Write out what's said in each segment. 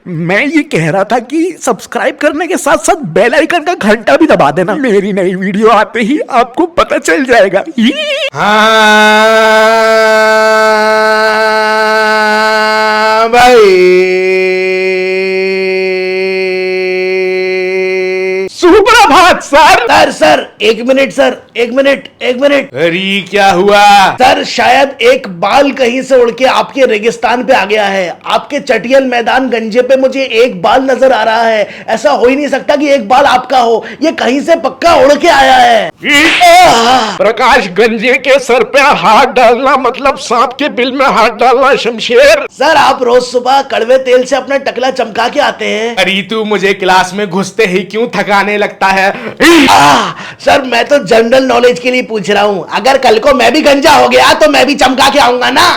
मैं ये कह रहा था कि सब्सक्राइब करने के साथ साथ बेल आइकन का घंटा भी दबा देना। मेरी नई वीडियो आते ही आपको पता चल जाएगा। हाँ भाई, सुप्रभात सर। सर एक मिनट सर, एक मिनट। अरे क्या हुआ? सर शायद एक बाल कहीं से उड़ के आपके रेगिस्तान पे आ गया है। आपके चटियल मैदान गंजे पे मुझे एक बाल नजर आ रहा है। ऐसा हो ही नहीं सकता कि एक बाल आपका हो, ये कहीं से पक्का उड़ के आया है। प्रकाश गंजे के सर पे हाथ डालना मतलब सांप के बिल में हाथ डालना। शमशेर सर आप रोज सुबह कड़वे तेल से अपना टकला चमका के आते हैं। अरे तू मुझे क्लास में घुसते ही क्यों थकाने लगता है? सर मैं तो जनरल नॉलेज के लिए पूछ रहा हूँ। अगर कल को मैं भी गंजा हो गया तो मैं भी चमका के आऊंगा ना।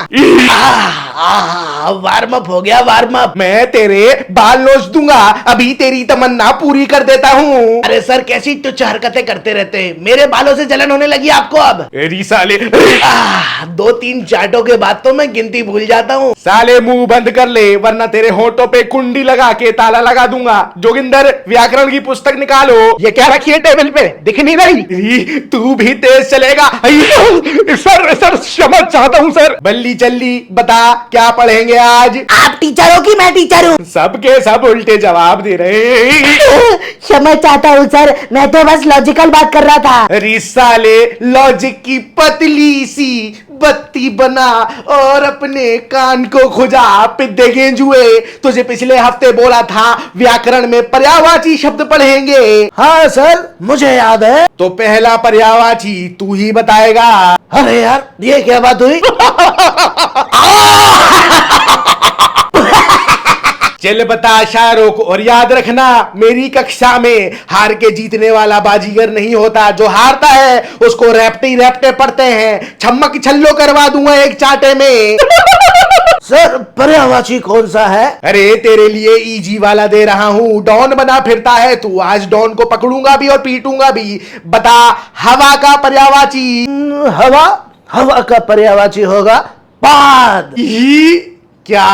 वार्म अप हो गया, वार्म अप। मैं तेरे बाल नोच दूंगा, अभी तेरी तमन्ना पूरी कर देता हूँ। अरे सर कैसी तुच्छ हरकतें करते रहते हैं। मेरे बालों से जलन होने लगी आपको अब। अरे साले, 2-3 चाटों के बाद तो मैं गिनती भूल जाता हूँ। साले मुंह बंद कर ले वरना तेरे होठों पे कुंडी लगा के ताला लगा दूंगा। जोगिंदर व्याकरण की पुस्तक निकालो। ये क्या रखी है टेबल पे, दिख नहीं रही? तू भी तेज चलेगा। सर क्षमा चाहता हूँ सर। बल्ली चल्ली बता क्या पढ़ेंगे आज? आप टीचर हो कि मैं टीचर हूँ? सबके सब उल्टे जवाब दे रहे। क्षमा चाहता हूँ सर, मैं तो बस लॉजिकल बात कर रहा था। अरे साले, लॉजिक की पतली सी बत्ती बना और अपने कान को खुजा। पिद्दे गेंजुए, तुझे पिछले हफ्ते बोला था व्याकरण में पर्यायवाची शब्द पढ़ेंगे। हाँ सर मुझे याद है। तो पहला पर्यायवाची तू ही बताएगा। अरे यार ये क्या बात हुई? चल बता शाहरुख, और याद रखना मेरी कक्षा में हार के जीतने वाला बाजीगर नहीं होता। जो हारता है उसको रैप्टे पड़ते हैं। छम्मक छल्लो करवा दूंगा एक चाटे में। सर पर्यायवाची कौन सा है? अरे तेरे लिए इजी वाला दे रहा हूं। डॉन बना फिरता है तू, आज डॉन को पकड़ूंगा भी और पीटूंगा भी। बता हवा का पर्यायवाची। हवा का पर्यायवाची होगा पाद। क्या?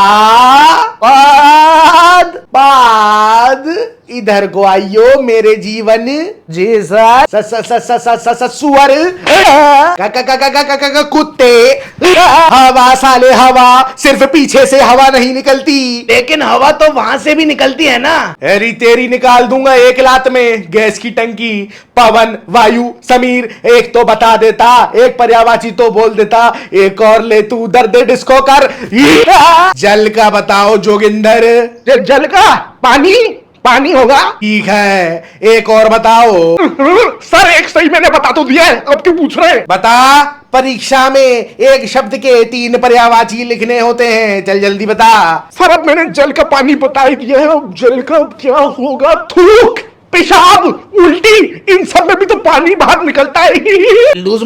बाद इधर को आइयो मेरे जीवन। जी सर। सुअर, कुत्ते। हवा साले हवा, सिर्फ पीछे से हवा नहीं निकलती। लेकिन हवा तो वहां से भी निकलती है ना। अरे तेरी निकाल दूंगा एक लात में। गैस की टंकी, पवन, वायु, समीर। एक तो बता देता, एक पर्यायवाची तो बोल देता। एक और ले तू, दर्द डिस्को कर। जल का बताओ जोगिंदर। जल का पानी होगा। ठीक है, एक और बताओ। सर एक सही मैंने बता तो दिया है, अब क्यों पूछ रहे हैं? बता, परीक्षा में एक शब्द के 3 पर्यायवाची लिखने होते हैं। चल जल्दी बता। सर अब मैंने जल का पानी बता ही दिया है, अब जल का क्या होगा? थूक, पेशाब, उल्टी, इन सब में भी तो पानी बाहर निकलता है। लूज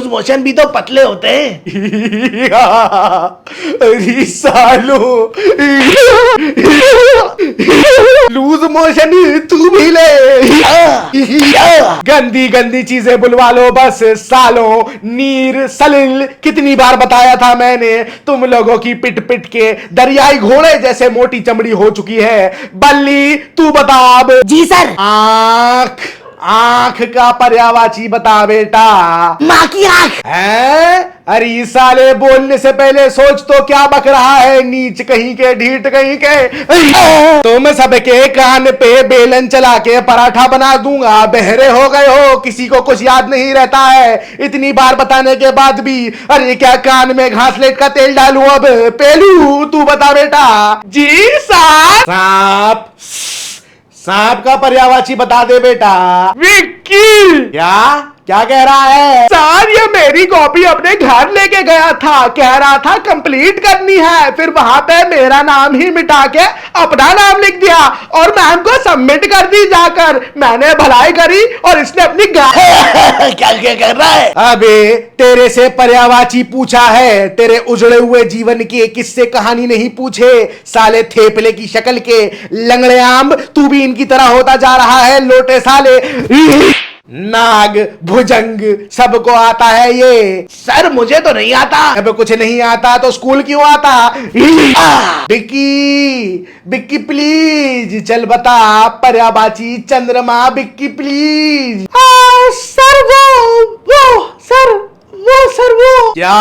मोशन भी तो पतले होते हैं। अरे सालो, लूज मोशन तू भी ले। गंदी गंदी चीजें बुलवा लो बस सालों। नीर सलिल, कितनी बार बताया था मैंने। तुम लोगों की पिट पिट के दरियाई घोड़े जैसे मोटी चमड़ी हो चुकी है। बल्ली तू बता अब। जी सर। आंख का पर्यायवाची बता बेटा। माँ की आंख है? अरे साले बोलने से पहले सोच तो क्या बक रहा है, नीच कहीं के, ढीठ कहीं के। तुम सबके कान पे बेलन चला के पराठा बना दूंगा। बहरे हो गए हो, किसी को कुछ याद नहीं रहता है। इतनी बार बताने के बाद भी। अरे क्या कान में घासलेट का तेल डालूं अब? पेलू तू बता बेटा। जी सर। सांप का पर्यायवाची बता दे बेटा। विक्की। क्या कह रहा है? सर ये मेरी कॉपी अपने घर लेके गया था, कह रहा था कंप्लीट करनी है। फिर वहां पे मेरा नाम ही मिटा के अपना नाम लिख दिया और मैम को सबमिट कर दी जाकर। मैंने भलाई करी और इसने अपनी क्या कर रहा है? अबे तेरे से पर्यायवाची पूछा है, तेरे उजड़े हुए जीवन की किस्से कहानी नहीं पूछे। साले थेपले की शक्ल के लंगड़े आम, तू भी इनकी तरह होता जा रहा है लोटे साले। नाग, भुजंग सबको आता है ये। सर मुझे तो नहीं आता। अब कुछ नहीं आता तो स्कूल क्यों आता? बिक्की, बिक्की प्लीज चल बता, पर्यायवाची चंद्रमा बिक्की प्लीज। सर वो क्या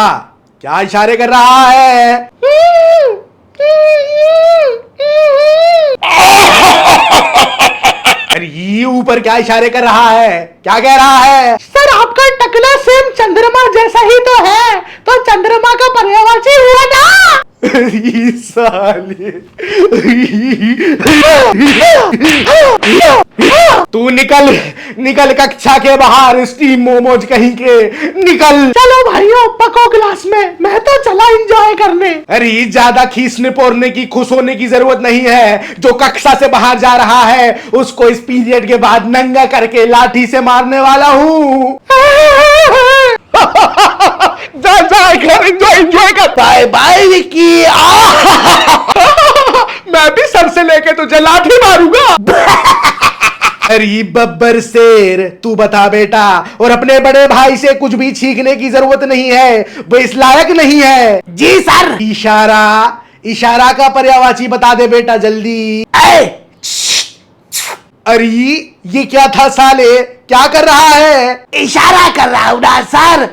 क्या इशारे कर रहा है? अरे ये ऊपर क्या इशारे कर रहा है? क्या कह रहा है? सर आपका टकला सेम चंद्रमा जैसा ही तो है, तो चंद्रमा का पर्यायवाची हुआ ना। ये साले। तू निकल निकल कक्षा के बाहर, स्टीम मोमोज कहीं के, निकल। चलो भाइयों पको क्लास में, मैं तो चला एंजॉय करने। अरे ज्यादा खींचने पोरने की, खुश होने की जरूरत नहीं है। जो कक्षा से बाहर जा रहा है उसको इस पीरियड के बाद नंगा करके लाठी से मारने वाला हूँ। जा जा घर एंजॉय कर। Bye bye Vicky. मैं भी सर से लेके तुझे लाठी मारूंगा। अरे बब्बर शेर, तू बता बेटा, और अपने बड़े भाई से कुछ भी छींकने की जरूरत नहीं है, वो इस लायक नहीं है। जी सर। इशारा, इशारा का पर्यायवाची बता दे बेटा जल्दी। अरे ये क्या था साले, क्या कर रहा है? इशारा कर रहा हूं ना सर।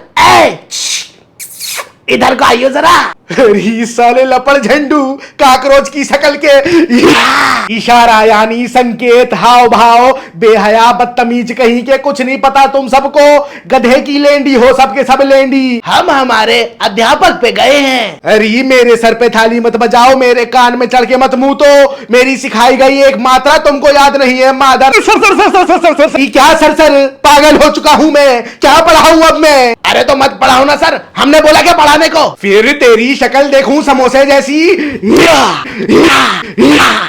इधर को आइयो जरा। अरे साले लपड़ झंडू, काकरोच की शक्ल के। इशारा यानी संकेत, हाव भाव, बेहया बदतमीज कहीं के, कुछ नहीं पता तुम सबको। गधे की लेंडी हो सबके सब लेंडी। हम हमारे अध्यापक पे गए हैं। अरे मेरे सर पे थाली मत बजाओ, मेरे कान में चढ़ के मत मुंह तो। मेरी सिखाई गई एक मात्रा तुमको याद नहीं है मादर। सर क्या सर पागल हो चुका हूं मैं, क्या पढ़ाऊं अब मैं? अरे तो मत पढ़ाओ ना सर, हमने बोला क्या पढ़ाने को। फिर तेरी शक्ल देखूं समोसे जैसी।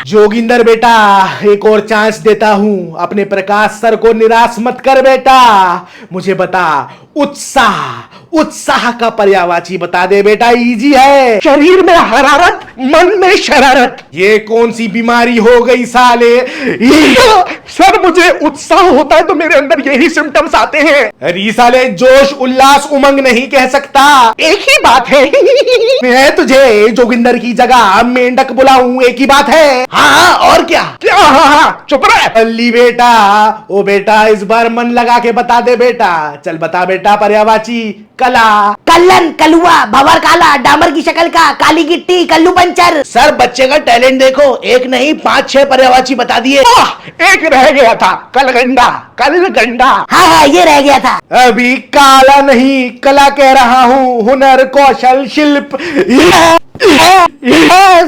जोगिंदर बेटा एक और चांस देता हूं, अपने प्रकाश सर को निराश मत कर बेटा। मुझे बता, उत्साह, उत्साह का पर्यायवाची बता दे बेटा, इजी है। शरीर में हरारत, मन में शरारत। ये कौन सी बीमारी हो गई साले? सर मुझे उत्साह होता है तो मेरे अंदर यही सिम्टम्स आते हैं। अरे साले जोश उल्लास उमंग नहीं कह सकता, एक ही बात है। मैं तुझे जोगिंदर की जगह मेंढक बुलाऊं, एक ही बात है। हाँ और क्या। क्या हाँ, चुप रहे। अल्ली बेटा, ओ बेटा इस बार मन लगा के बता दे बेटा, चल बता बेटा पर्यायवाची। कला, कल्लन, कलुआ, भंवर काला, डामर की शक्ल का, काली गिट्टी, कल्लू पंचर। सर बच्चे का टैलेंट देखो, एक नहीं 5-6 पर्यायवाची बता दिए। एक रह गया था, कलगंडा, कलगंडा। हाँ ये रह गया था। अभी काला नहीं कला कह रहा हूँ, हुनर, कौशल, शिल्प।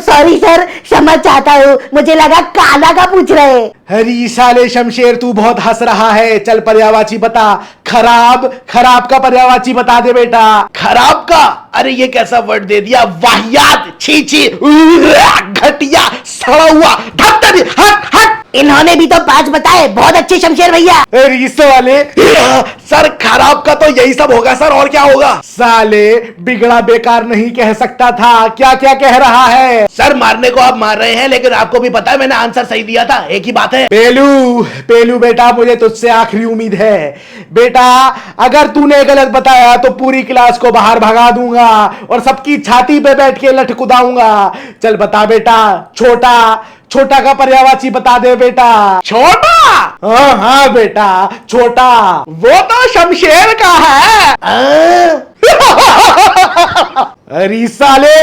सॉरी सर, क्षमा चाहता हूँ, मुझे लगा काला का पूछ रहे। हरी साले शमशेर तू बहुत हंस रहा है, चल पर्यायवाची बता। खराब, खराब का पर्यायवाची बता दे बेटा। खराब का? अरे ये कैसा वर्ड दे दिया, वाहियात, छी छी, घटिया, सड़ा हुआ, धत्तरी, हट हट। इन्होंने भी तो 5 बताए, बहुत अच्छे शमशेर भैया। अरे साले सर खराब का तो यही सब होगा सर, और क्या होगा। साले बिगड़ा बेकार नहीं कह सकता था, क्या क्या कह रहा है? सर मारने को आप मार रहे हैं, लेकिन आपको भी पता है मैंने आंसर सही दिया था, एक ही बात है। पेलू, पेलू बेटा मुझे तुझसे आखिरी उम्मीद है बेटा, अगर तूने गलत बताया तो पूरी क्लास को बाहर भगा दूंगा और सबकी छाती पे बैठ के लटकुदाऊंगा। चल बता बेटा, छोटा, छोटा का पर्यायवाची बता दे बेटा। छोटा? हाँ बेटा छोटा। वो तो शमशेर का है। अरे साले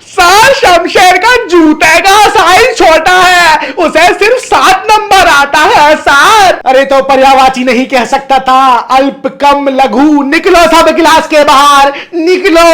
सर शमशेर का जूते का साइज छोटा है, उसे सिर्फ 7 नंबर आता है सर। अरे तो पर्यायवाची नहीं कह सकता था, अल्प, कम, लघु। निकलो सब क्लास के बाहर, निकलो।